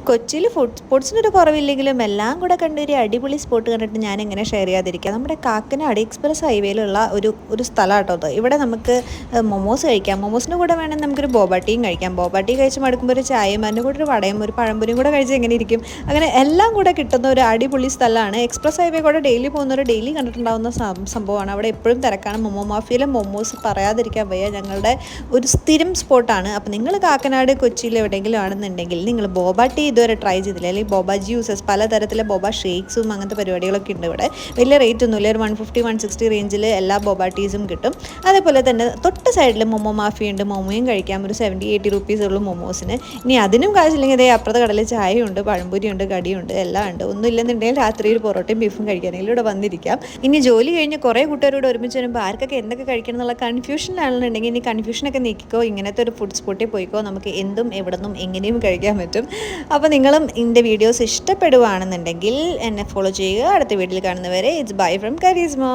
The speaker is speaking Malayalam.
കൊച്ചിയിൽ ഫുഡ് സ്പോർട്സിനൊരു കുറവില്ലെങ്കിലും എല്ലാം കൂടെ കണ്ടൊരു അടിപൊളി സ്പോട്ട് കണ്ടിട്ട് ഞാൻ എങ്ങനെ ഷെയർ ചെയ്യാതിരിക്കുക. നമ്മുടെ കാക്കനാട് എക്സ്പ്രസ് ഹൈവേയിലുള്ള ഒരു സ്ഥലമാട്ടോ അത്. ഇവിടെ നമുക്ക് മൊമോസ് കഴിക്കാം. മൊമോസിൻ്റെ കൂടെ വേണമെങ്കിൽ നമുക്കൊരു ബോബ ടീയും കഴിക്കാം. ബോബ ടീ കഴിച്ച് മടുക്കുമ്പോൾ ഒരു ചായയും അതിൻ്റെ കൂടെ ഒരു വടയും ഒരു പഴംപൊരിയും കൂടെ കഴിച്ച് എങ്ങനെ ഇരിക്കും. അങ്ങനെ എല്ലാം കൂടെ കിട്ടുന്ന ഒരു അടിപൊളി സ്ഥലമാണ്. എക്സ്പ്രസ് ഹൈവേ കൂടെ ഡെയിലി പോകുന്നവർ ഡെയിലി കണ്ടിട്ടുണ്ടാകുന്ന സംഭവമാണ്. അവിടെ എപ്പോഴും തിരക്കാണ്. മൊമോ മാഫിയയിലെ മൊമോസ് പറയാതിരിക്കാൻ വയ്യ. ഞങ്ങളുടെ ഒരു സ്ഥിരം സ്പോട്ടാണ്. അപ്പോൾ നിങ്ങൾ കാക്കനാട് കൊച്ചിയിൽ എവിടെയെങ്കിലും ആണെന്നുണ്ടെങ്കിൽ നിങ്ങൾ ബോബ ടീ ഇതുവരെ ട്രൈ ചെയ്തില്ല, അല്ലെങ്കിൽ ബോബ ജ്യൂസസ്, പലതരത്തിലെ ബോബ ഷേക്സും അങ്ങനത്തെ പരിപാടികളൊക്കെ ഉണ്ട് ഇവിടെ. വലിയ റേറ്റ് ഒന്നുമില്ല, ഒരു 150-160 റേഞ്ചിൽ എല്ലാ ബോബ ടീസും കിട്ടും. അതേപോലെ തന്നെ തൊട്ട് സൈഡിൽ മൊമോ മാഫി ഉണ്ട്. മൊമോയും കഴിക്കാം. ഒരു 70-80 റുപ്പീസ് ഉള്ളൂ മൊമോസിന്. ഇനി അതിനും കാശില്ലെങ്കിൽ ഇതേ അപ്പുറത്തെ കടയിൽ ചായയുണ്ട്, പഴംപൊരിയുണ്ട്, കടിയുണ്ട്, എല്ലാം ഉണ്ട്. ഒന്നും ഇല്ലെന്നുണ്ടെങ്കിൽ രാത്രി ഒരു പൊറോട്ടയും ബീഫും കഴിക്കാനെങ്കിലും ഇവിടെ വന്നിരിക്കാം. ഇനി ജോലി കഴിഞ്ഞ് കുറേ കൂട്ടുകാരോട് ഒരുമിച്ച് വരുമ്പോൾ ആർക്കൊക്കെ എന്തൊക്കെ കഴിക്കണം എന്നുള്ള കൺഫ്യൂഷനാണെന്നുണ്ടെങ്കിൽ ഇനി കൺഫ്യൂഷനൊക്കെ നീക്കിക്കോ, ഇങ്ങനത്തെ ഒരു ഫുഡ് സ്പോട്ടിൽ പോയിക്കോ. നമുക്ക് എന്തും എവിടെ നിന്നും എങ്ങനെയും കഴിക്കാൻ പറ്റും. അപ്പോൾ നിങ്ങളും എൻ്റെ വീഡിയോസ് ഇഷ്ടപ്പെടുകയാണെന്നുണ്ടെങ്കിൽ എന്നെ ഫോളോ ചെയ്യുക. അടുത്ത വീഡിയോയിൽ കാണുന്നവരെ ഇറ്റ്സ് ബൈ ഫ്രം കരീസ്മ.